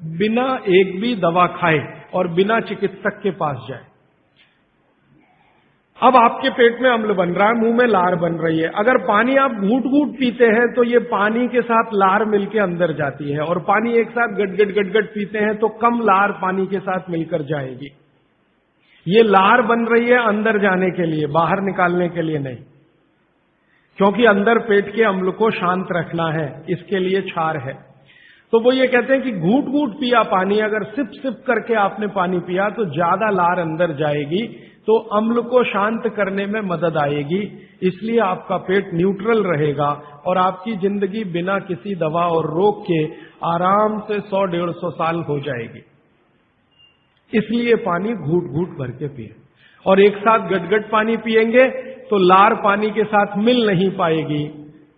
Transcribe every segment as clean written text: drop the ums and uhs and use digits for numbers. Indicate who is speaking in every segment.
Speaker 1: बिना एक भी दवा खाए और बिना चिकित्सक के पास जाए। अब आपके पेट में अम्ल बन रहा है, मुंह में लार बन रही है। अगर पानी आप घूट घूट पीते हैं तो ये पानी के साथ लार मिलके अंदर जाती है, और पानी एक साथ गटगट गटगट पीते हैं तो कम लार पानी के साथ मिलकर जाएगी। ये लार बन रही है अंदर जाने के लिए, बाहर निकालने के लिए नहीं, क्योंकि अंदर पेट के अम्ल को शांत रखना है, इसके लिए क्षार है। तो वो ये कहते हैं कि घूट घूट पिया पानी, अगर सिप सिप करके आपने पानी पिया तो ज्यादा लार अंदर जाएगी, तो अम्ल को शांत करने में मदद आएगी। इसलिए आपका पेट न्यूट्रल रहेगा और आपकी जिंदगी बिना किसी दवा और रोग के आराम से 100-150 साल हो जाएगी। इसलिए पानी घूट घूट भर के पिए, और एक साथ गटगट पानी पिएंगे तो लार पानी के साथ मिल नहीं पाएगी,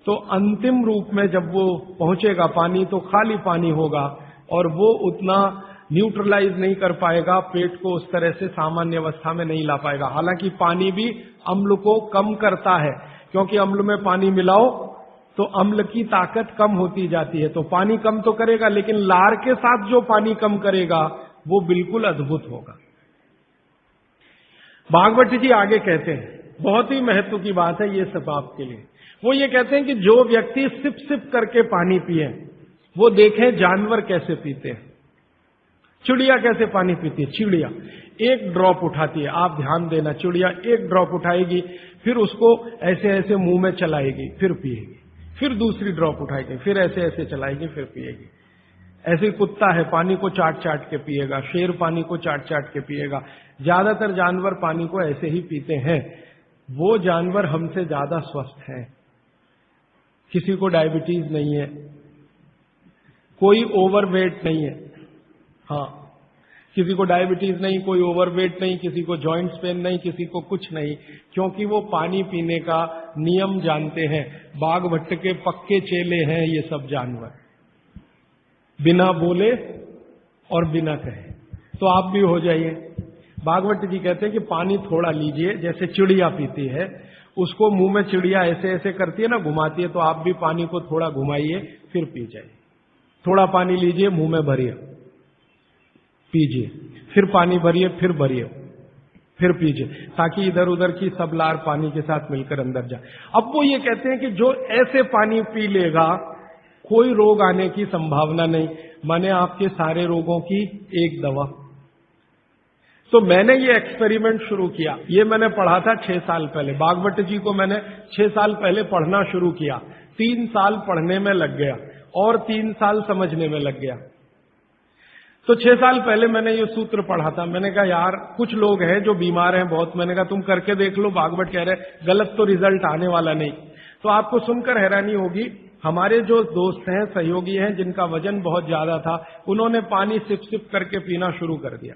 Speaker 1: तो अंतिम रूप में जब वो पहुंचेगा पानी तो खाली पानी होगा, और वो उतना न्यूट्रलाइज नहीं कर पाएगा, पेट को उस तरह से सामान्य अवस्था में नहीं ला पाएगा। हालांकि पानी भी अम्ल को कम करता है, क्योंकि अम्ल में पानी मिलाओ तो अम्ल की ताकत कम होती जाती है, तो पानी कम तो करेगा, लेकिन लार के साथ जो पानी कम करेगा वो बिल्कुल अद्भुत होगा। भागवत जी आगे कहते हैं, बहुत ही महत्व की बात है ये सब आपके लिए। वो ये कहते हैं कि जो व्यक्ति सिप सिप करके पानी पिए, वो देखें जानवर कैसे पीते हैं। चिड़िया कैसे पानी पीती है? चिड़िया एक ड्रॉप उठाती है, आप ध्यान देना, चिड़िया एक ड्रॉप उठाएगी, फिर उसको ऐसे ऐसे मुंह में चलाएगी, फिर पिएगी, फिर दूसरी ड्रॉप उठाएगी, फिर ऐसे ऐसे चलाएगी, फिर पिएगी। ऐसे कुत्ता है, पानी को चाट चाट के पिएगा, शेर पानी को चाट चाट के पिएगा। ज्यादातर जानवर पानी को ऐसे ही पीते हैं। वो जानवर हमसे ज्यादा स्वस्थ हैं, किसी को डायबिटीज नहीं है, कोई ओवरवेट नहीं है। हाँ, किसी को डायबिटीज नहीं, कोई ओवरवेट नहीं, किसी को जॉइंट्स पेन नहीं, किसी को कुछ नहीं, क्योंकि वो पानी पीने का नियम जानते हैं। बाघ भट्ट के पक्के चेले हैं ये सब जानवर, बिना बोले और बिना कहे। तो आप भी हो जाइए। भागवत जी कहते हैं कि पानी थोड़ा लीजिए, जैसे चिड़िया पीती है, उसको मुंह में चिड़िया ऐसे ऐसे करती है ना, घुमाती है, तो आप भी पानी को थोड़ा घुमाइए, फिर पी जाइए। थोड़ा पानी लीजिए, मुंह में भरिए, पीजिए, फिर पानी भरिए, फिर भरिए, फिर पीजिए, ताकि इधर उधर की सब लार पानी के साथ मिलकर अंदर जाए। अब वो ये कहते हैं कि जो ऐसे पानी पी लेगा कोई रोग आने की संभावना नहीं, माने आपके सारे रोगों की एक दवा। तो मैंने ये एक्सपेरिमेंट शुरू किया, ये मैंने पढ़ा था 6 साल पहले। भागवत जी को मैंने 6 साल पहले पढ़ना शुरू किया, 3 साल पढ़ने में लग गया और 3 साल समझने में लग गया। तो 6 साल पहले मैंने ये सूत्र पढ़ा था। मैंने कहा यार कुछ लोग हैं जो बीमार हैं बहुत, मैंने कहा तुम करके देख लो, भागवत कह रहे गलत तो रिजल्ट आने वाला नहीं। तो आपको सुनकर हैरानी होगी, हमारे जो दोस्त हैं, सहयोगी हैं, जिनका वजन बहुत ज्यादा था, उन्होंने पानी सिप सिप करके पीना शुरू कर दिया,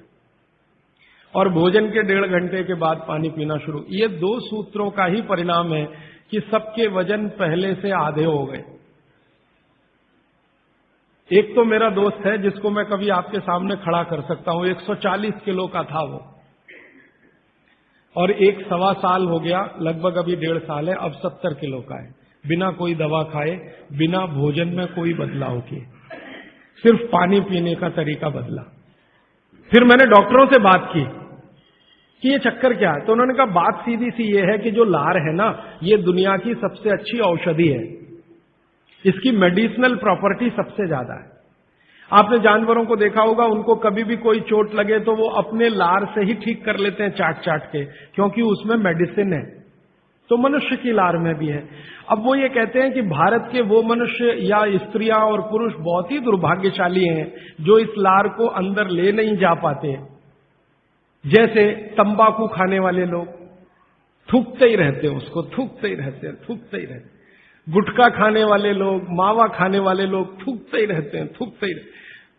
Speaker 1: और भोजन के 1.5 घंटे के बाद पानी पीना शुरू। ये 2 सूत्रों का ही परिणाम है कि सबके वजन पहले से आधे हो गए। एक तो मेरा दोस्त है जिसको मैं कभी आपके सामने खड़ा कर सकता हूं, 140 किलो का था वो, और 1.25 साल हो गया, लगभग अभी 1.5 साल है, अब 70 किलो का है, बिना कोई दवा खाए, बिना भोजन में कोई बदलाव किए, सिर्फ पानी पीने का तरीका बदला। फिर मैंने डॉक्टरों से बात की कि ये चक्कर क्या है, तो उन्होंने कहा बात सीधी सी ये है कि जो लार है ना, ये दुनिया की सबसे अच्छी औषधि है, इसकी मेडिसिनल प्रॉपर्टी सबसे ज्यादा है। आपने जानवरों को देखा होगा, उनको कभी भी कोई चोट लगे तो वो अपने लार से ही ठीक कर लेते हैं, चाट चाट के, क्योंकि उसमें मेडिसिन है। तो मनुष्य की लार में भी है। अब वो ये कहते हैं कि भारत के वो मनुष्य या स्त्रियां और पुरुष बहुत ही दुर्भाग्यशाली हैं जो इस लार को अंदर ले नहीं जा पाते। जैसे तंबाकू खाने वाले लोग थूकते ही रहते हैं, उसको थूकते ही रहते हैं, थूकते ही रहते हैं। गुटखा खाने वाले लोग, मावा खाने वाले लोग थूकते ही रहते हैं, थूकते ही रहते हैं।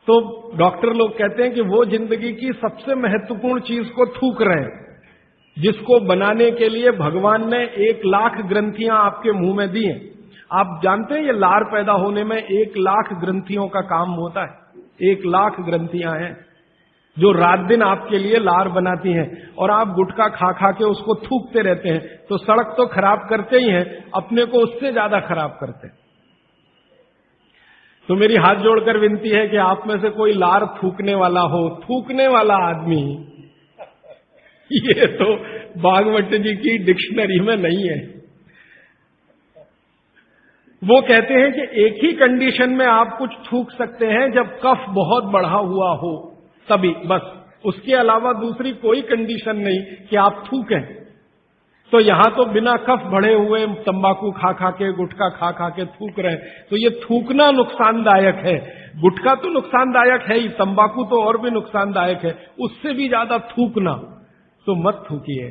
Speaker 1: तो डॉक्टर लोग कहते हैं कि वो जिंदगी की सबसे महत्वपूर्ण चीज को थूक रहे हैं, जिसको बनाने के लिए भगवान ने 1 लाख ग्रंथियां आपके मुंह में दी हैं। आप जानते हैं ये लार पैदा होने में 1 लाख ग्रंथियों का काम होता है। 1 लाख ग्रंथियां हैं जो रात दिन आपके लिए लार बनाती हैं, और आप गुटखा खा खा के उसको थूकते रहते हैं, तो सड़क तो खराब करते ही हैं, अपने को उससे ज्यादा खराब करते हैं। तो मेरी हाथ जोड़कर विनती है कि आप में से कोई लार थूकने वाला हो, थूकने वाला आदमी, ये तो भागवत जी की डिक्शनरी में नहीं है। वो कहते हैं कि एक ही कंडीशन में आप कुछ थूक सकते हैं, जब कफ बहुत बढ़ा हुआ हो तभी, बस। उसके अलावा दूसरी कोई कंडीशन नहीं कि आप थूकें। तो यहां तो बिना कफ बढ़े हुए तंबाकू खा खा के, गुटखा खा खा के थूक रहे, तो ये थूकना नुकसानदायक है। गुटखा तो नुकसानदायक है ही, तंबाकू तो और भी नुकसानदायक है, उससे भी ज्यादा थूकना, तो मत थूकिए।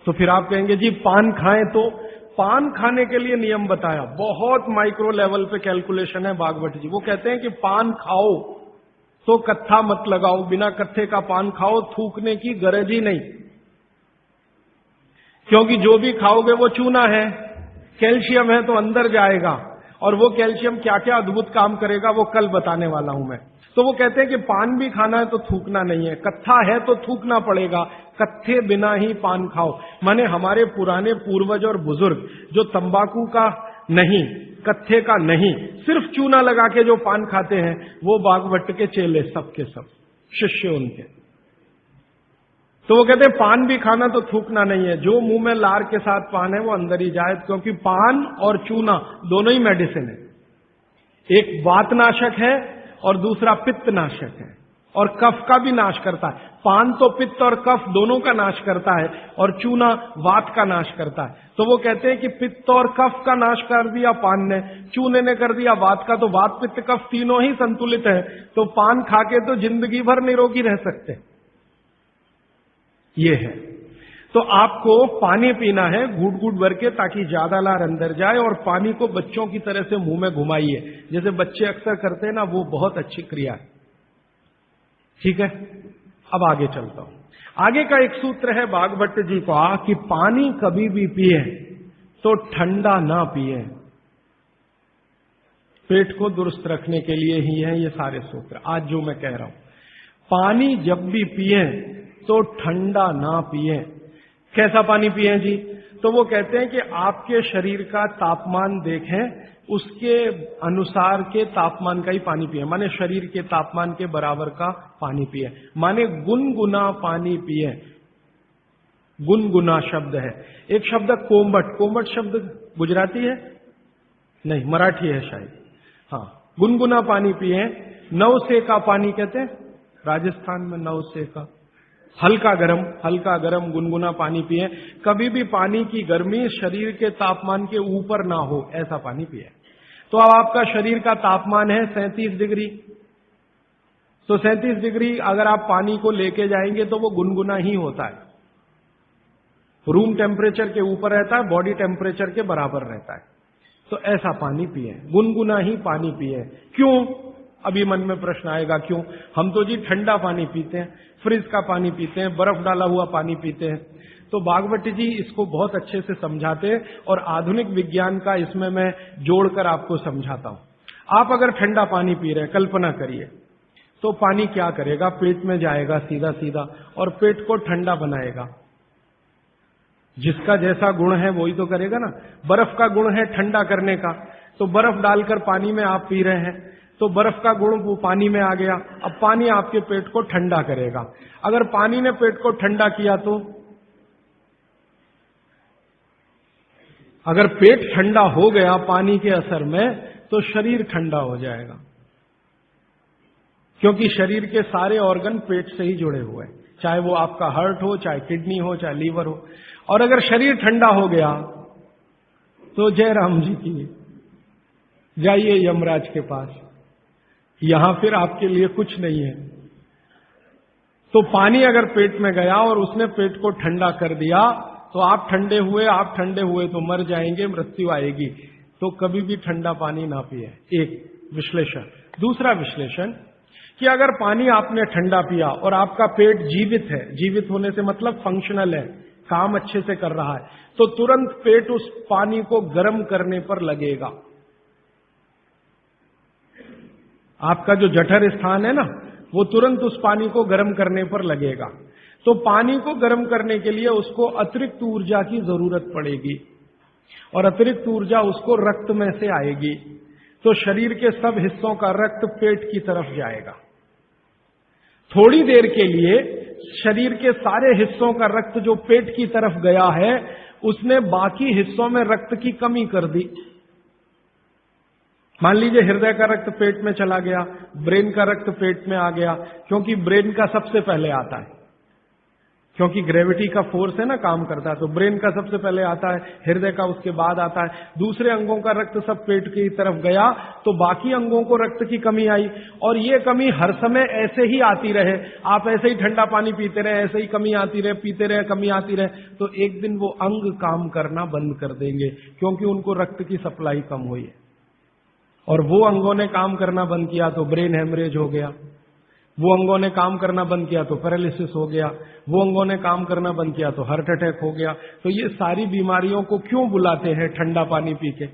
Speaker 1: तो फिर आप कहेंगे जी पान खाएं, तो पान खाने के लिए नियम बताया, बहुत माइक्रो लेवल पे कैलकुलेशन है भागवत जी। वो कहते हैं कि पान खाओ तो कत्था मत लगाओ, बिना कत्थे का पान खाओ, थूकने की गरज ही नहीं, क्योंकि जो भी खाओगे वो चूना है, कैल्शियम है तो अंदर जाएगा, और वो कैल्शियम क्या क्या अद्भुत काम करेगा वो कल बताने वाला हूं मैं। तो वो कहते हैं कि पान भी खाना है तो थूकना नहीं है, कत्था है तो थूकना पड़ेगा, कत्थे बिना ही पान खाओ। माने हमारे पुराने पूर्वज और बुजुर्ग जो तंबाकू का नहीं, कत्थे का नहीं, सिर्फ चूना लगा के जो पान खाते हैं, वो भागवत के चेले सब के सब शिष्य उनके। तो वो कहते हैं पान भी खाना तो थूकना नहीं है, जो मुंह में लार के साथ पान है वो अंदर ही जाए, क्योंकि पान और चूना दोनों ही मेडिसिन है। एक वातनाशक है और दूसरा पित्तनाशक है, और कफ का भी नाश करता है। पान तो पित्त और कफ दोनों का नाश करता है, और चूना वात का नाश करता है। तो वो कहते हैं कि पित्त और कफ का नाश कर दिया पान ने, चूने ने कर दिया वात का, तो वात पित्त कफ तीनों ही संतुलित है, तो पान खा के तो जिंदगी भर निरोगी रह सकते। ये है। तो आपको पानी पीना है घूट घूट भर के, ताकि ज्यादा लार अंदर जाए, और पानी को बच्चों की तरह से मुंह में घुमाइए, जैसे बच्चे अक्सर करते हैं ना, वो बहुत अच्छी क्रिया है। ठीक है, अब आगे चलता हूं। आगे का एक सूत्र है भागवत जी का कि पानी कभी भी पिए तो ठंडा ना पिए। पेट को दुरुस्त रखने के लिए ही है ये सारे सूत्र आज जो मैं कह रहा हूं। पानी जब भी पिए तो ठंडा ना पिए। कैसा पानी पिए जी? तो वो कहते हैं कि आपके शरीर का तापमान देखें, उसके अनुसार के तापमान का ही पानी पिए, माने शरीर के तापमान के बराबर का पानी पिए, माने गुनगुना पानी पिए। गुनगुना शब्द है। एक शब्द कोमट, कोमट शब्द गुजराती है नहीं, मराठी है शायद। हाँ, गुनगुना पानी पिए। नवसे का पानी कहते हैं राजस्थान में, नवसे का हल्का गरम गुनगुना पानी पिए। कभी भी पानी की गर्मी शरीर के तापमान के ऊपर ना हो, ऐसा पानी पिए। तो अब आपका शरीर का तापमान है 37 डिग्री, तो 37 डिग्री अगर आप पानी को लेके जाएंगे तो वो गुनगुना ही होता है। रूम टेम्परेचर के ऊपर रहता है, बॉडी टेम्परेचर के बराबर रहता है। तो ऐसा पानी पिए, गुनगुना ही पानी पिए। क्यों? अभी मन में प्रश्न आएगा क्यों? हम तो जी ठंडा पानी पीते हैं, फ्रिज का पानी पीते हैं, बर्फ डाला हुआ पानी पीते हैं। तो भागवत जी इसको बहुत अच्छे से समझाते हैं, और आधुनिक विज्ञान का इसमें मैं जोड़कर आपको समझाता हूं। आप अगर ठंडा पानी पी रहे हैं, कल्पना करिए, तो पानी क्या करेगा? पेट में जाएगा सीधा सीधा, और पेट को ठंडा बनाएगा। जिसका जैसा गुण है वही तो करेगा ना। बर्फ का गुण है ठंडा करने का, तो बर्फ डालकर पानी में आप पी रहे हैं, तो बर्फ का गुण वो पानी में आ गया। अब पानी आपके पेट को ठंडा करेगा। अगर पानी ने पेट को ठंडा किया तो, अगर पेट ठंडा हो गया पानी के असर में, तो शरीर ठंडा हो जाएगा, क्योंकि शरीर के सारे ऑर्गन पेट से ही जुड़े हुए हैं, चाहे वो आपका हार्ट हो, चाहे किडनी हो, चाहे लीवर हो। और अगर शरीर ठंडा हो गया तो जय राम जी की, जाइए यमराज के पास, यहां फिर आपके लिए कुछ नहीं है। तो पानी अगर पेट में गया और उसने पेट को ठंडा कर दिया, तो आप ठंडे हुए तो मर जाएंगे, मृत्यु आएगी। तो कभी भी ठंडा पानी ना पिए। एक विश्लेषण। दूसरा विश्लेषण कि अगर पानी आपने ठंडा पिया और आपका पेट जीवित है, जीवित होने से मतलब फंक्शनल है, काम अच्छे से कर रहा है, तो तुरंत पेट उस पानी को गर्म करने पर लगेगा। आपका जो जठर स्थान है ना, वो तुरंत उस पानी को गर्म करने पर लगेगा। तो पानी को गर्म करने के लिए उसको अतिरिक्त ऊर्जा की जरूरत पड़ेगी, और अतिरिक्त ऊर्जा उसको रक्त में से आएगी। तो शरीर के सब हिस्सों का रक्त पेट की तरफ जाएगा। थोड़ी देर के लिए शरीर के सारे हिस्सों का रक्त जो पेट की तरफ गया है, उसने बाकी हिस्सों में रक्त की कमी कर दी। मान लीजिए हृदय का रक्त पेट में चला गया, ब्रेन का रक्त पेट में आ गया, क्योंकि ब्रेन का सबसे पहले आता है, क्योंकि ग्रेविटी का फोर्स है ना, काम करता है, तो ब्रेन का सबसे पहले आता है, हृदय का उसके बाद आता है। दूसरे अंगों का रक्त सब पेट की तरफ गया, तो बाकी अंगों को रक्त की कमी आई। और ये कमी हर समय ऐसे ही आती रहे, आप ऐसे ही ठंडा पानी पीते रहे, ऐसे ही कमी आती रहे, पीते रहे, कमी आती रहे, तो एक दिन वो अंग काम करना बंद कर देंगे, क्योंकि उनको रक्त की सप्लाई कम हुई है। और वो अंगों ने काम करना बंद किया तो ब्रेन हेमरेज हो गया, वो अंगों ने काम करना बंद किया तो पैरालिसिस हो गया, वो अंगों ने काम करना बंद किया तो हार्ट अटैक हो गया। तो ये सारी बीमारियों को क्यों बुलाते हैं ठंडा पानी पी के?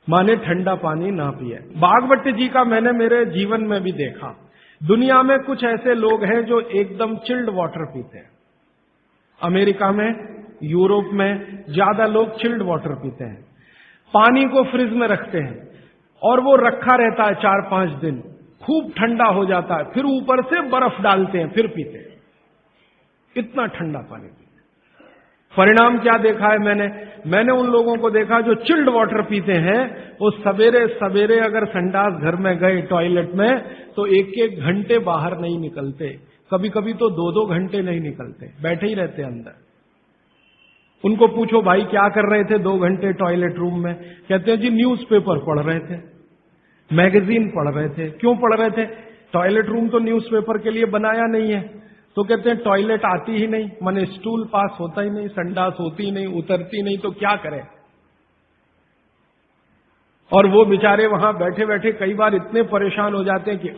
Speaker 1: माने ठंडा पानी ना पिए। भागवत जी का मैंने मेरे जीवन में भी देखा। दुनिया में कुछ ऐसे लोग हैं जो एकदम चिल्ड वाटर पीते हैं। अमेरिका में, यूरोप में ज्यादा लोग चिल्ड वाटर पीते हैं। पानी को फ्रिज में रखते हैं और वो रखा रहता है 4-5 दिन, खूब ठंडा हो जाता है, फिर ऊपर से बर्फ डालते हैं, फिर पीते हैं। इतना ठंडा पानी पीते हैं। परिणाम क्या देखा है मैंने उन लोगों को देखा जो चिल्ड वाटर पीते हैं, वो सवेरे सवेरे अगर संडास घर में गए टॉयलेट में, तो 1-1 घंटे बाहर नहीं निकलते, कभी कभी तो 2-2 घंटे नहीं निकलते, बैठे ही रहते अंदर। उनको पूछो भाई क्या कर रहे थे 2 घंटे टॉयलेट रूम में? कहते हैं जी न्यूज़पेपर पढ़ रहे थे, मैगजीन पढ़ रहे थे। क्यों पढ़ रहे थे? टॉयलेट रूम तो न्यूज़पेपर के लिए बनाया नहीं है। तो कहते हैं टॉयलेट आती ही नहीं, माने स्टूल पास होता ही नहीं, संडास होती ही नहीं, उतरती नहीं, तो क्या करें। और वो बेचारे वहां बैठे बैठे कई बार इतने परेशान हो जाते हैं कि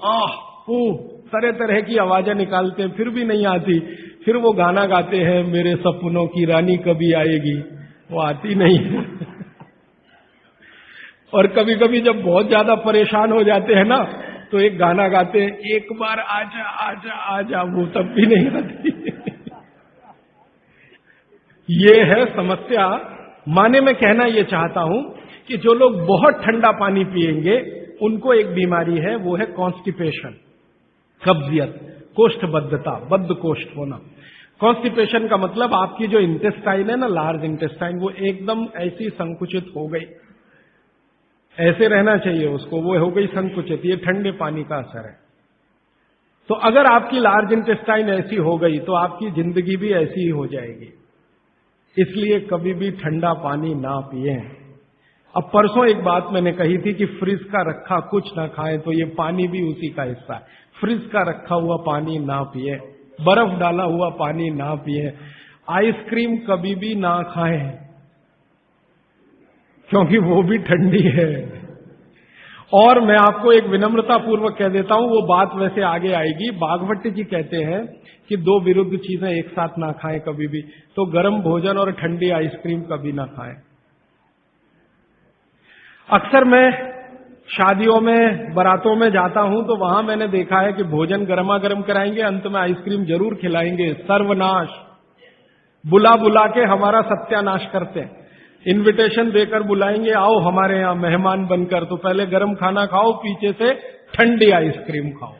Speaker 1: तरह तरह की आवाजें निकालते हैं, फिर भी नहीं आती। फिर वो गाना गाते हैं, मेरे सपनों की रानी कभी आएगी, वो आती नहीं है। और कभी कभी जब बहुत ज्यादा परेशान हो जाते हैं ना, तो एक गाना गाते हैं, एक बार आजा आजा आजा, वो तब भी नहीं आती। ये है समस्या। माने मैं कहना ये चाहता हूं कि जो लोग बहुत ठंडा पानी पिएंगे, उनको एक बीमारी है, वो है कॉन्स्टिपेशन, कब्जियत, कोष्ठबद्धता, बद्ध कोष्ठ होना। कॉन्स्टिपेशन का मतलब आपकी जो इंटेस्टाइन है ना, लार्ज इंटेस्टाइन, वो एकदम ऐसी संकुचित हो गई, ऐसे रहना चाहिए उसको, वो हो गई संकुचित। ये ठंडे पानी का असर है। तो अगर आपकी लार्ज इंटेस्टाइन ऐसी हो गई, तो आपकी जिंदगी भी ऐसी ही हो जाएगी। इसलिए कभी भी ठंडा पानी ना पिए। अब परसों एक बात मैंने कही थी कि फ्रिज का रखा कुछ ना खाएं, तो ये पानी भी उसी का हिस्सा है। फ्रिज का रखा हुआ पानी ना पिए, बर्फ डाला हुआ पानी ना पिए, आइसक्रीम कभी भी ना खाएं, क्योंकि वो भी ठंडी है। और मैं आपको एक विनम्रता पूर्वक कह देता हूं, वो बात वैसे आगे आएगी। भागवत जी कहते हैं कि 2 विरुद्ध चीजें एक साथ ना खाएं कभी भी, तो गर्म भोजन और ठंडी आइसक्रीम कभी ना खाएं। अक्सर मैं शादियों में, बारातों में जाता हूं, तो वहां मैंने देखा है कि भोजन गर्मा गर्म कराएंगे, अंत में आइसक्रीम जरूर खिलाएंगे। सर्वनाश, बुला बुला के हमारा सत्यानाश करते हैं। इनविटेशन देकर बुलाएंगे, आओ हमारे यहां मेहमान बनकर, तो पहले गर्म खाना खाओ, पीछे से ठंडी आइसक्रीम खाओ,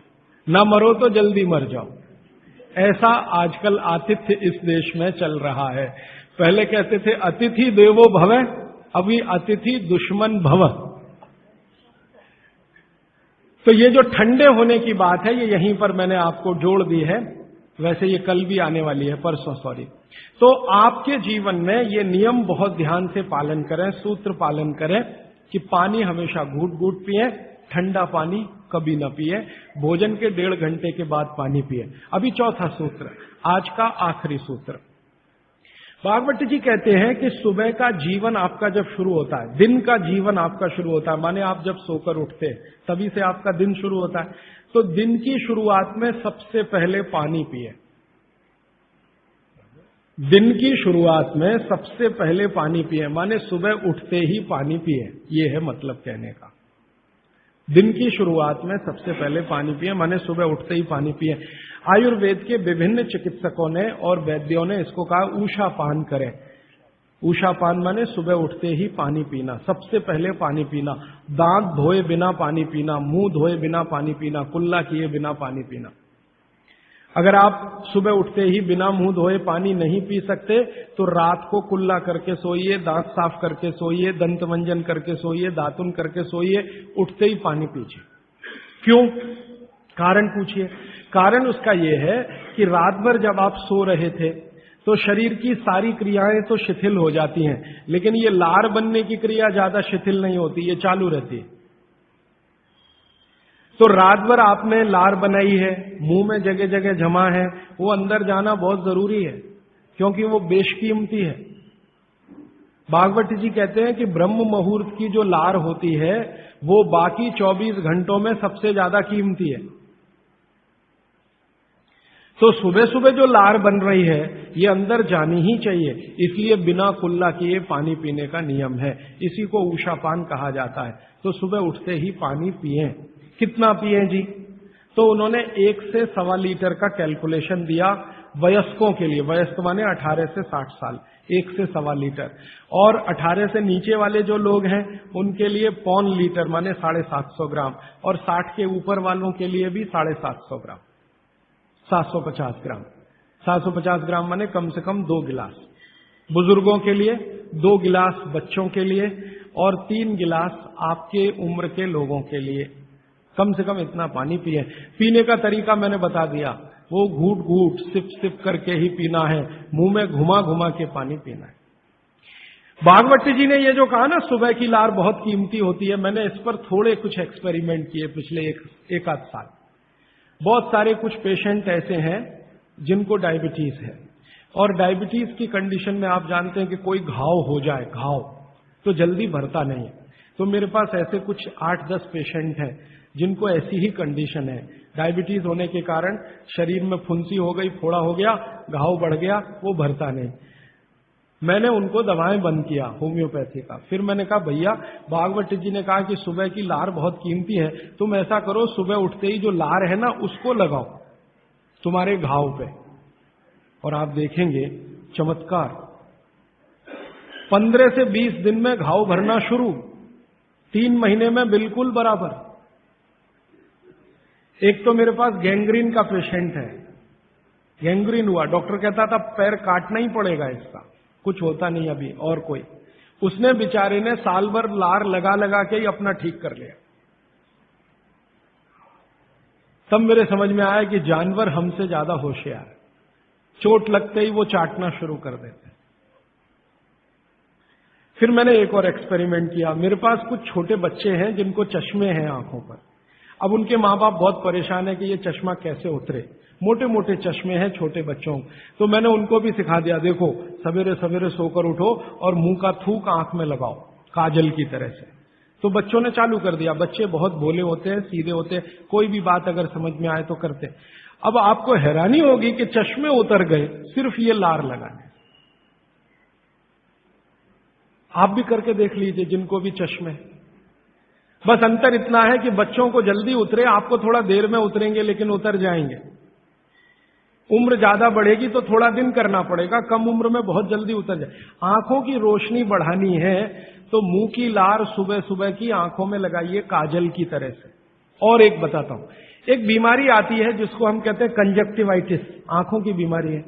Speaker 1: ना मरो तो जल्दी मर जाओ। ऐसा आजकल आतिथ्य इस देश में चल रहा है। पहले कहते थे अतिथि देवो भव, अभी अतिथि दुश्मन भव। तो ये जो ठंडे होने की बात है, ये यहीं पर मैंने आपको जोड़ दी है। वैसे ये कल भी आने वाली है, परसों, सॉरी। तो आपके जीवन में ये नियम बहुत ध्यान से पालन करें, सूत्र पालन करें कि पानी हमेशा घूट घूट पिए, ठंडा पानी कभी न पिए, भोजन के 1.5 घंटे के बाद पानी पिए। अभी चौथा सूत्र, आज का आखिरी सूत्र। भागवत जी कहते हैं कि सुबह का जीवन आपका जब शुरू होता है, दिन का जीवन आपका शुरू होता है, माने आप जब सोकर उठते हैं तभी से आपका दिन शुरू होता है, तो दिन की शुरुआत में सबसे पहले पानी पिए। दिन की शुरुआत में सबसे पहले पानी पिए, माने सुबह उठते ही पानी पिए, ये है मतलब कहने का। दिन की शुरुआत में सबसे पहले पानी पिए, माने सुबह उठते ही पानी पिए। आयुर्वेद के विभिन्न चिकित्सकों ने और वैद्यों ने इसको कहा ऊषा पान करें। उषापान माने सुबह उठते ही पानी पीना, सबसे पहले पानी पीना, दांत धोए बिना पानी पीना, मुंह धोए बिना पानी पीना, कुल्ला किए बिना पानी पीना। अगर आप सुबह उठते ही बिना मुंह धोए पानी नहीं पी सकते तो रात को कुल्ला करके सोइए, दांत साफ करके सोइए, दंत मंजन करके सोइए, दातुन करके सोइए, उठते ही पानी पीजिए। क्यों? कारण पूछिए। कारण उसका यह है कि रात भर जब आप सो रहे थे तो शरीर की सारी क्रियाएं तो शिथिल हो जाती हैं, लेकिन ये लार बनने की क्रिया ज्यादा शिथिल नहीं होती, ये चालू रहती है। तो रात भर आपने लार बनाई है, मुंह में जगह जगह जमा है, वो अंदर जाना बहुत जरूरी है, क्योंकि वो बेशकीमती है। भागवत जी कहते हैं कि ब्रह्म मुहूर्त की जो लार होती है वो बाकी 24 घंटों में सबसे ज्यादा कीमती है। तो सुबह सुबह जो लार बन रही है ये अंदर जानी ही चाहिए, इसलिए बिना कुल्ला किए पानी पीने का नियम है। इसी को उषापान कहा जाता है। तो सुबह उठते ही पानी पिएं। कितना पिएं जी? तो उन्होंने 1 से 1.25 लीटर का कैलकुलेशन दिया वयस्कों के लिए। वयस्क माने 18 से 60 साल, 1 से 1.25 लीटर। और 18 से नीचे वाले जो लोग हैं उनके लिए 1.25 लीटर माने 750 ग्राम, और 60 के ऊपर वालों के लिए भी 750 ग्राम, 750 ग्राम। 750 ग्राम माने कम से कम 2 गिलास बुजुर्गों के लिए, 2 गिलास बच्चों के लिए, और 3 गिलास आपके उम्र के लोगों के लिए। कम से कम इतना पानी पिए। पीने का तरीका मैंने बता दिया, वो घूट घूट सिप सिप करके ही पीना है, मुंह में घुमा घुमा के पानी पीना है। भागवत जी ने ये जो कहा ना सुबह की लार बहुत कीमती होती है, मैंने इस पर थोड़े कुछ एक्सपेरिमेंट किए पिछले एक आध साल। बहुत सारे कुछ पेशेंट ऐसे हैं जिनको डायबिटीज है, और डायबिटीज की कंडीशन में आप जानते हैं कि कोई घाव हो जाए, घाव तो जल्दी भरता नहीं है। तो मेरे पास ऐसे कुछ 8-10 पेशेंट हैं जिनको ऐसी ही कंडीशन है। डायबिटीज होने के कारण शरीर में फुंसी हो गई, फोड़ा हो गया, घाव बढ़ गया, वो भरता नहीं। मैंने उनको दवाएं बंद किया होम्योपैथी का। फिर मैंने कहा भैया, भागवत जी ने कहा कि सुबह की लार बहुत कीमती है, तुम ऐसा करो सुबह उठते ही जो लार है ना उसको लगाओ तुम्हारे घाव पे, और आप देखेंगे चमत्कार। 15 से 20 दिन में घाव भरना शुरू, 3 महीने में बिल्कुल बराबर। एक तो मेरे पास गैंग्रीन का पेशेंट है, गैंग्रीन हुआ, डॉक्टर कहता था पैर काटना ही पड़ेगा इसका, कुछ होता नहीं अभी और कोई। उसने बेचारे ने साल भर लार लगा लगा के ही अपना ठीक कर लिया। तब मेरे समझ में आया कि जानवर हमसे ज्यादा होशियार है, चोट लगते ही वो चाटना शुरू कर देते हैं। फिर मैंने एक और एक्सपेरिमेंट किया। मेरे पास कुछ छोटे बच्चे हैं जिनको चश्मे हैं आंखों पर। अब उनके माँ बाप बहुत परेशान है कि ये चश्मा कैसे उतरे, मोटे मोटे चश्मे हैं छोटे बच्चों। तो मैंने उनको भी सिखा दिया, देखो सवेरे सवेरे सोकर उठो और मुंह का थूक आंख में लगाओ काजल की तरह से। तो बच्चों ने चालू कर दिया। बच्चे बहुत भोले होते हैं, सीधे होते हैं, कोई भी बात अगर समझ में आए तो करते। अब आपको हैरानी होगी कि चश्मे उतर गए सिर्फ ये लार लगाने। आप भी करके देख लीजिए जिनको भी चश्मे। बस अंतर इतना है कि बच्चों को जल्दी उतरे, आपको थोड़ा देर में उतरेंगे लेकिन उतर जाएंगे। उम्र ज्यादा बढ़ेगी तो थोड़ा दिन करना पड़ेगा, कम उम्र में बहुत जल्दी उतर जाए। आंखों की रोशनी बढ़ानी है तो मुंह की लार सुबह सुबह की आंखों में लगाइए काजल की तरह से। और एक बताता हूं, एक बीमारी आती है जिसको हम कहते हैं कंजक्टिवाइटिस, आंखों की बीमारी है।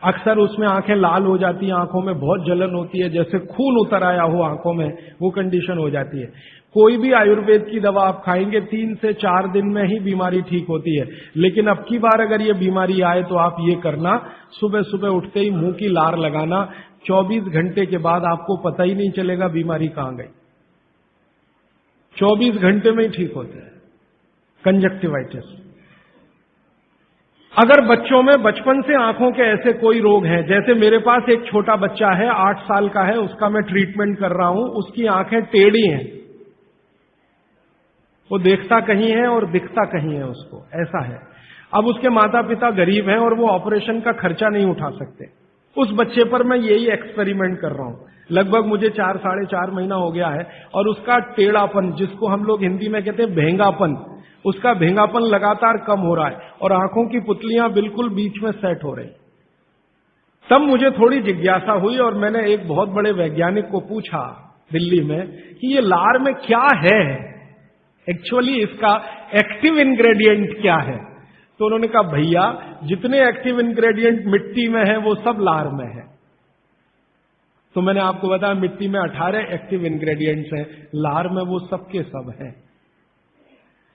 Speaker 1: अक्सर उसमें आंखें लाल हो जाती हैं, आंखों में बहुत जलन होती है, जैसे खून उतर आया हो आंखों में, वो कंडीशन हो जाती है। कोई भी आयुर्वेद की दवा आप खाएंगे 3 से 4 दिन में ही बीमारी ठीक होती है। लेकिन अब की बार अगर ये बीमारी आए तो आप ये करना, सुबह सुबह उठते ही मुंह की लार लगाना, 24 घंटे के बाद आपको पता ही नहीं चलेगा बीमारी कहां गई। 24 घंटे में ही ठीक होता है कंजक्टिवाइटिस। अगर बच्चों में बचपन से आंखों के ऐसे कोई रोग हैं, जैसे मेरे पास एक छोटा बच्चा है 8 साल का है, उसका मैं ट्रीटमेंट कर रहा हूं, उसकी आंखें टेढ़ी हैं, वो देखता कहीं है और दिखता कहीं है, उसको ऐसा है। अब उसके माता पिता गरीब हैं और वो ऑपरेशन का खर्चा नहीं उठा सकते। उस बच्चे पर मैं यही एक्सपेरिमेंट कर रहा हूं। लगभग मुझे 4 साढ़े 4 महीना हो गया है, और उसका टेढ़ापन, जिसको हम लोग हिंदी में कहते हैं भेंगापन, उसका भेंगापन लगातार कम हो रहा है और आंखों की पुतलियां बिल्कुल बीच में सेट हो रही। तब मुझे थोड़ी जिज्ञासा हुई और मैंने एक बहुत बड़े वैज्ञानिक को पूछा दिल्ली में कि ये लार में क्या है, एक्चुअली इसका एक्टिव इंग्रेडिएंट क्या है। तो उन्होंने कहा भैया जितने एक्टिव इंग्रेडिएंट मिट्टी में है वो सब लार में है। तो मैंने आपको बताया मिट्टी में 18 एक्टिव इंग्रेडिएंट्स हैं, लार में वो सब के सब हैं।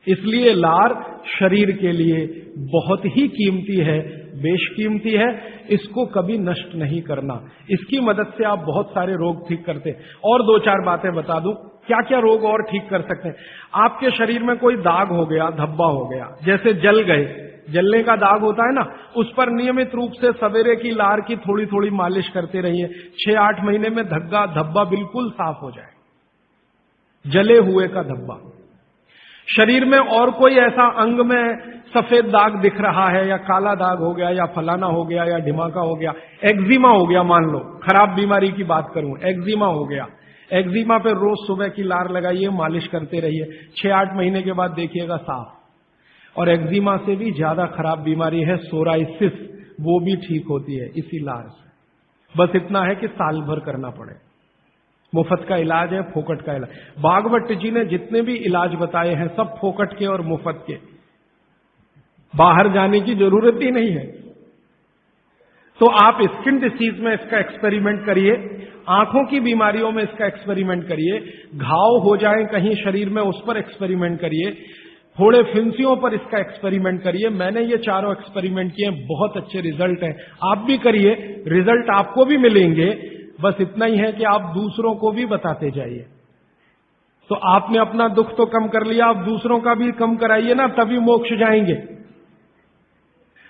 Speaker 1: इसलिए लार शरीर के लिए बहुत ही कीमती है, बेशकीमती है, इसको कभी नष्ट नहीं करना। इसकी मदद से आप बहुत सारे रोग ठीक करते हैं। और 2-4 बातें बता दूं क्या क्या रोग और ठीक कर सकते हैं। आपके शरीर में कोई दाग हो गया, धब्बा हो गया, जैसे जल गए, जलने का दाग होता है ना, उस पर नियमित रूप से सवेरे की लार की थोड़ी थोड़ी मालिश करते रहिए। 6-8 महीने में धब्बा बिल्कुल साफ हो जाए। जले हुए का धब्बा। शरीर में और कोई ऐसा अंग में सफेद दाग दिख रहा है या काला दाग हो गया या फलाना हो गया या ढिमाका हो गया, एक्जिमा हो गया, मान लो खराब बीमारी की बात करूं, एक्जिमा हो गया, एक्जिमा पे रोज सुबह की लार लगाइए, मालिश करते रहिए, 6-8 महीने के बाद देखिएगा साफ। और एक्जिमा से भी ज्यादा खराब बीमारी है सोराइसिस, वो भी ठीक होती है इसी लार से। बस इतना है कि साल भर करना पड़े। मुफ्त का इलाज है, फोकट का इलाज। भागवत जी ने जितने भी इलाज बताए हैं सब फोकट के और मुफ्त के, बाहर जाने की जरूरत ही नहीं है। तो आप स्किन डिसीज में इसका एक्सपेरिमेंट करिए, आंखों की बीमारियों में इसका एक्सपेरिमेंट करिए, घाव हो जाए कहीं शरीर में उस पर एक्सपेरिमेंट करिए, फोड़े फिंसियों पर इसका एक्सपेरिमेंट करिए। मैंने ये चारों एक्सपेरिमेंट किए, बहुत अच्छे रिजल्ट हैं। आप भी करिए, रिजल्ट आपको भी मिलेंगे। बस इतना ही है कि आप दूसरों को भी बताते जाइए। तो आपने अपना दुख तो कम कर लिया, आप दूसरों का भी कम कराइए ना, तभी मोक्ष जाएंगे।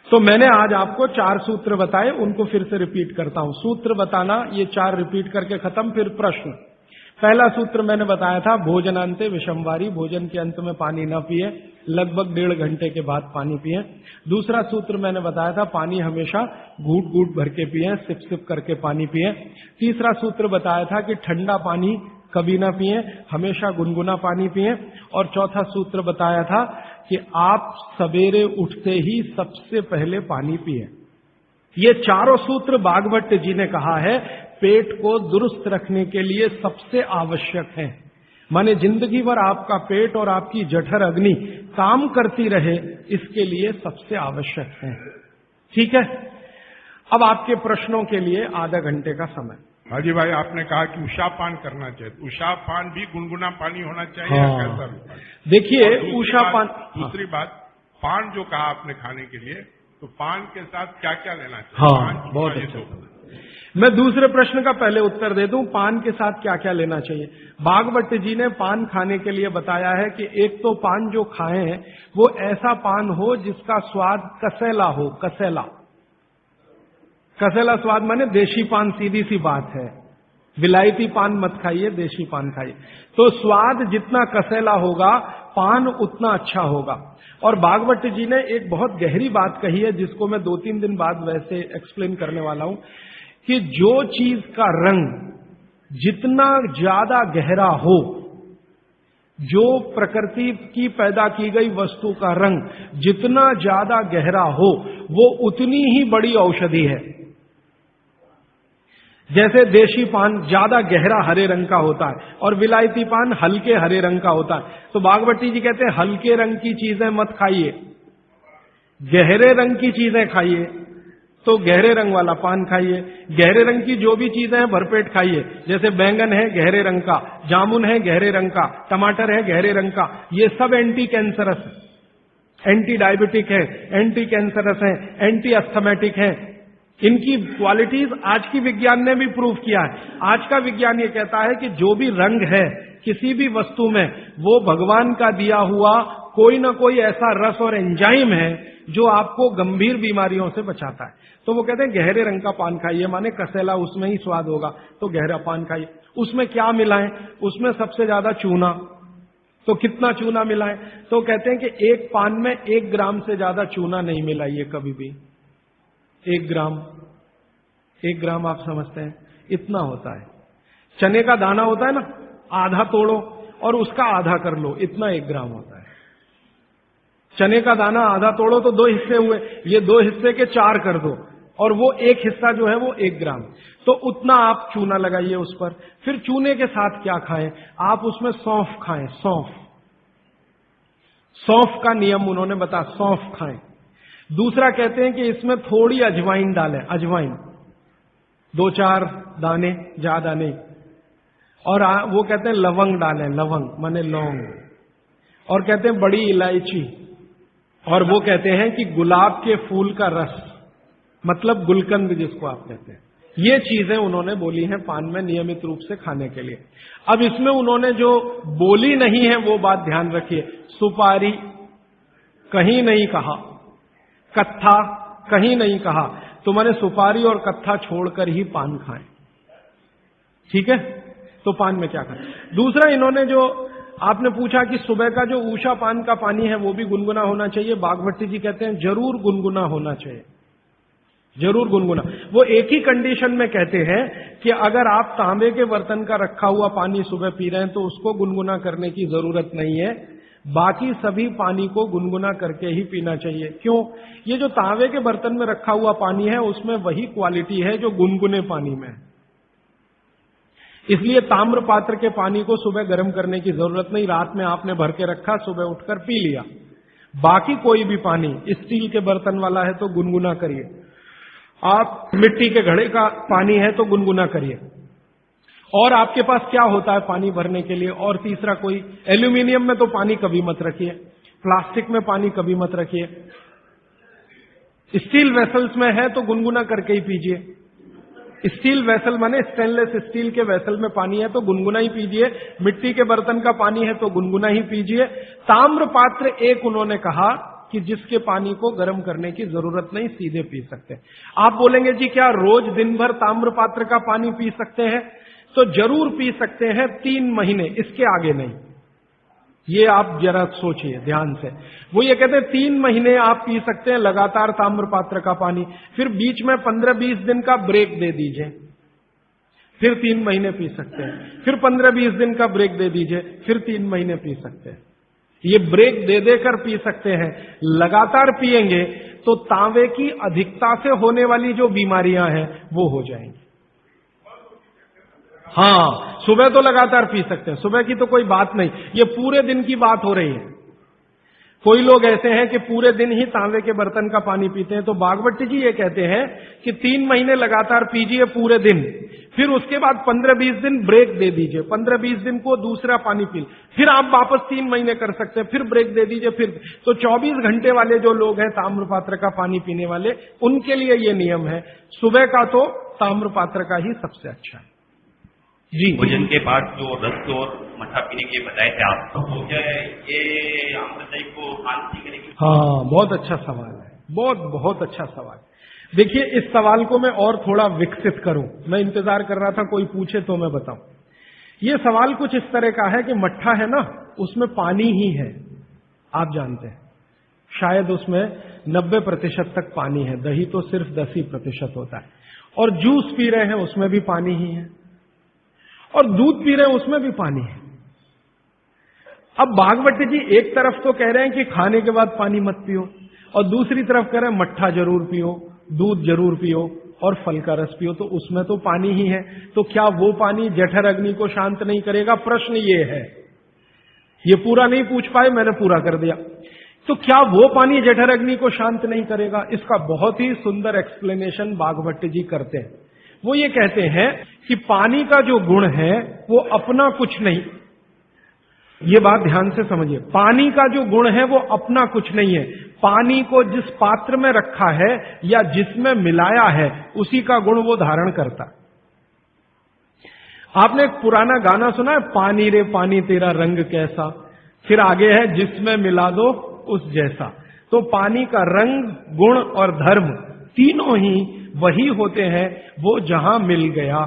Speaker 1: तो मैंने आज आपको 4 सूत्र बताए, उनको फिर से रिपीट करता हूं। सूत्र बताना, ये 4 रिपीट करके खत्म। फिर प्रश्न। पहला सूत्र मैंने बताया था, भोजनांते विषमवारी, भोजन के अंत में पानी न पिए, लगभग 1.5 घंटे के बाद पानी पिए। दूसरा सूत्र मैंने बताया था, पानी हमेशा घूट घूट भर के पिए, सिप सिप करके पानी पिए। तीसरा सूत्र बताया था कि ठंडा पानी कभी ना पिए, हमेशा गुनगुना पानी पिए। और चौथा सूत्र बताया था कि आप सवेरे उठते ही सबसे पहले पानी पिए। ये चारों सूत्र भागवत जी ने कहा है पेट को दुरुस्त रखने के लिए सबसे आवश्यक है। माने जिंदगी भर आपका पेट और आपकी जठर अग्नि काम करती रहे, इसके लिए सबसे आवश्यक है। ठीक है, अब आपके प्रश्नों के लिए आधा घंटे का समय।
Speaker 2: हाजी भाई, आपने कहा कि उषापान करना चाहिए, उषापान भी गुनगुना पानी होना चाहिए।
Speaker 1: हाँ।
Speaker 2: कैसा?
Speaker 1: देखिए उषापान।
Speaker 2: दूसरी बात, पान जो कहा आपने खाने के लिए, तो पान के साथ क्या क्या लेना चाहिए?
Speaker 1: हाँ, बहुत अच्छा। मैं दूसरे प्रश्न का पहले उत्तर दे दूं, पान के साथ क्या क्या लेना चाहिए। भागवत जी ने पान खाने के लिए बताया है कि एक तो पान जो खाएं वो ऐसा पान हो जिसका स्वाद कसैला हो। कसैला, कसैला स्वाद माने देशी पान, सीधी सी बात है। विलायती पान मत खाइए, देशी पान खाइए। तो स्वाद जितना कसैला होगा, पान उतना अच्छा होगा। और भागवत जी ने एक बहुत गहरी बात कही है, जिसको मैं 2-3 दिन बाद वैसे एक्सप्लेन करने वाला हूं, कि जो चीज का रंग जितना ज्यादा गहरा हो, जो प्रकृति की पैदा की गई वस्तु का रंग जितना ज्यादा गहरा हो, वो उतनी ही बड़ी औषधि है। जैसे देशी पान ज्यादा गहरा हरे रंग का होता है और विलायती पान हल्के हरे रंग का होता है। तो भागवती जी कहते हैं हल्के रंग की चीजें मत खाइए, गहरे रंग की चीजें खाइए। तो गहरे रंग वाला पान खाइए, गहरे रंग की जो भी चीजें हैं भरपेट खाइए। जैसे बैंगन है गहरे रंग का, जामुन है गहरे रंग का, टमाटर है गहरे रंग का। ये सब एंटी कैंसरस है, एंटी डायबिटिक है, एंटी कैंसरस है, एंटी अस्थमेटिक है। इनकी क्वालिटीज आज की विज्ञान ने भी प्रूव किया है। आज का विज्ञान ये कहता है कि जो भी रंग है किसी भी वस्तु में, वो भगवान का दिया हुआ कोई ना कोई ऐसा रस और एंजाइम है जो आपको गंभीर बीमारियों से बचाता है। तो वो कहते हैं गहरे रंग का पान खाइए, माने कसैला उसमें ही स्वाद होगा, तो गहरा पान खाइए। उसमें क्या मिलाएं? उसमें सबसे ज्यादा चूना। तो कितना चूना मिलाएं? तो कहते हैं कि एक पान में 1 ग्राम से ज्यादा चूना नहीं मिलाइए कभी भी। 1 ग्राम आप समझते हैं इतना होता है। चने का दाना होता है ना, आधा तोड़ो और उसका आधा कर लो, इतना 1 ग्राम होता है। चने का दाना आधा तोड़ो तो 2 हिस्से हुए, ये 2 हिस्से के 4 कर दो और वो एक हिस्सा जो है वो 1 ग्राम, तो उतना आप चूना लगाइए उस पर। फिर चूने के साथ क्या खाएं, आप उसमें सौंफ खाएं, सौंफ का नियम उन्होंने बताया, सौंफ खाएं। दूसरा कहते हैं कि इसमें थोड़ी अजवाइन डालें, अजवाइन 2-4 दाने, ज्यादा नहीं। और वो कहते हैं लवंग डालें, लवंग माने लौंग, और कहते हैं बड़ी इलायची, और वो कहते हैं कि गुलाब के फूल का रस, मतलब गुलकंद जिसको आप कहते हैं। ये चीजें उन्होंने बोली हैं पान में नियमित रूप से खाने के लिए। अब इसमें उन्होंने जो बोली नहीं है वो बात ध्यान रखिए, सुपारी कहीं नहीं कहा, कत्था कहीं नहीं कहा, तो मैंने सुपारी और कत्था छोड़कर ही पान खाएं, ठीक है। तो पान में क्या खाएं। दूसरा इन्होंने जो आपने पूछा कि सुबह का जो ऊषा पान का पानी है वो भी गुनगुना होना चाहिए, बागभट्टी जी कहते हैं जरूर गुनगुना होना चाहिए, जरूर गुनगुना। वो एक ही कंडीशन में कहते हैं कि अगर आप तांबे के बर्तन का रखा हुआ पानी सुबह पी रहे हैं तो उसको गुनगुना करने की जरूरत नहीं है, बाकी सभी पानी को गुनगुना करके ही पीना चाहिए। क्यों? ये जो तांबे के बर्तन में रखा हुआ पानी है उसमें वही क्वालिटी है जो गुनगुने पानी में है, इसलिए ताम्र पात्र के पानी को सुबह गर्म करने की जरूरत नहीं, रात में आपने भर के रखा, सुबह उठकर पी लिया। बाकी कोई भी पानी स्टील के बर्तन वाला है तो गुनगुना करिए, आप मिट्टी के घड़े का पानी है तो गुनगुना करिए। और आपके पास क्या होता है पानी भरने के लिए? और तीसरा कोई, एल्यूमिनियम में तो पानी कभी मत रखिए, प्लास्टिक में पानी कभी मत रखिए, स्टील वेसल्स में है तो गुनगुना करके ही पीजिए। स्टील वेसल माने स्टेनलेस स्टील के वेसल में पानी है तो गुनगुना ही पीजिए, मिट्टी के बर्तन का पानी है तो गुनगुना ही पीजिए। ताम्र पात्र एक उन्होंने कहा कि जिसके पानी को गर्म करने की जरूरत नहीं, सीधे पी सकते हैं। आप बोलेंगे जी क्या रोज दिन भर ताम्र पात्र का पानी पी सकते हैं? तो जरूर पी सकते हैं, 3 महीने, इसके आगे नहीं। ये आप जरा सोचिए ध्यान से। वो ये कहते हैं 3 महीने आप पी सकते हैं लगातार ताम्र पात्र का पानी, फिर बीच में 15-20 दिन का ब्रेक दे दीजिए, फिर 3 महीने पी सकते हैं, फिर 15-20 दिन का ब्रेक दे दीजिए, फिर 3 महीने पी सकते हैं। ये ब्रेक दे देकर पी सकते हैं। लगातार पिएंगे तो तांबे की अधिकता से होने वाली जो बीमारियां हैं वो हो जाएंगी। हाँ, सुबह तो लगातार पी सकते हैं, सुबह की तो कोई बात नहीं, ये पूरे दिन की बात हो रही है। कोई लोग ऐसे हैं कि पूरे दिन ही तांबे के बर्तन का पानी पीते हैं, तो बागभट्टी जी ये कहते हैं कि 3 महीने लगातार पीजिए पूरे दिन, फिर उसके बाद 15-20 दिन ब्रेक दे दीजिए, 15-20 दिन को दूसरा पानी पी, फिर आप वापस 3 महीने कर सकते हैं, फिर ब्रेक दे दीजिए, फिर तो 24 घंटे वाले जो लोग हैं ताम्र पात्र का पानी पीने वाले, उनके लिए ये नियम है। सुबह का तो ताम्र पात्र का ही सबसे अच्छा है जी।
Speaker 3: भोजन के बाद जो रस और मठा पीने के बताए थे आप, तो क्या ये आमदनी को शांति करेगी?
Speaker 1: हाँ, बहुत अच्छा सवाल है, बहुत अच्छा सवाल। देखिए, इस सवाल को मैं और थोड़ा विकसित करूं, मैं इंतजार कर रहा था कोई पूछे तो मैं बताऊं। ये सवाल कुछ इस तरह का है कि मट्ठा है ना, उसमें पानी ही है, आप जानते हैं, शायद उसमें 90% तक पानी है, दही तो सिर्फ 10% होता है, और जूस पी रहे हैं उसमें भी पानी ही है, और दूध पी रहे हैं उसमें भी पानी है। अब बागभट्टी जी एक तरफ तो कह रहे हैं कि खाने के बाद पानी मत पियो, और दूसरी तरफ कह रहे हैं मट्ठा जरूर पियो, दूध जरूर पियो, और फल का रस पियो, तो उसमें तो पानी ही है। तो क्या वो पानी जठर अग्नि को शांत नहीं करेगा? प्रश्न ये है, ये पूरा नहीं पूछ पाए, मैंने पूरा कर दिया। तो क्या वो पानी जठर अग्नि को शांत नहीं करेगा? इसका बहुत ही सुंदर एक्सप्लेनेशन बागभट्टी जी करते हैं। वो ये कहते हैं कि पानी का जो गुण है वो अपना कुछ नहीं, ये बात ध्यान से समझिए, पानी का जो गुण है वो अपना कुछ नहीं है, पानी को जिस पात्र में रखा है या जिसमें मिलाया है उसी का गुण वो धारण करता है। आपने एक पुराना गाना सुना है, पानी रे पानी तेरा रंग कैसा, फिर आगे है जिसमें मिला दो उस जैसा। तो पानी का रंग, गुण और धर्म तीनों ही वही होते हैं, वो जहां मिल गया।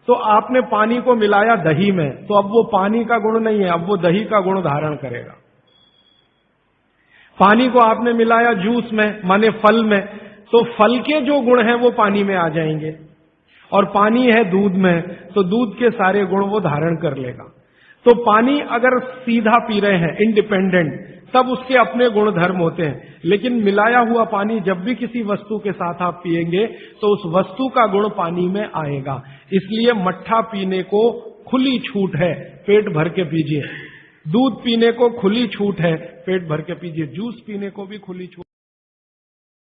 Speaker 1: तो आपने पानी को मिलाया दही में, तो अब वो पानी का गुण नहीं है, अब वो दही का गुण धारण करेगा। पानी को आपने मिलाया जूस में, माने फल में, तो फल के जो गुण हैं वो पानी में आ जाएंगे। और पानी है दूध में, तो दूध के सारे गुण वो धारण कर लेगा। तो पानी अगर सीधा पी रहे हैं इंडिपेंडेंट, तब उसके अपने गुण धर्म होते हैं, लेकिन मिलाया हुआ पानी जब भी किसी वस्तु के साथ आप पिएंगे तो उस वस्तु का गुण पानी में आएगा। इसलिए मट्ठा पीने को खुली छूट है, पेट भर के पीजिए। दूध पीने को खुली छूट है, पेट भर के पीजिए। जूस पीने को भी खुली छूट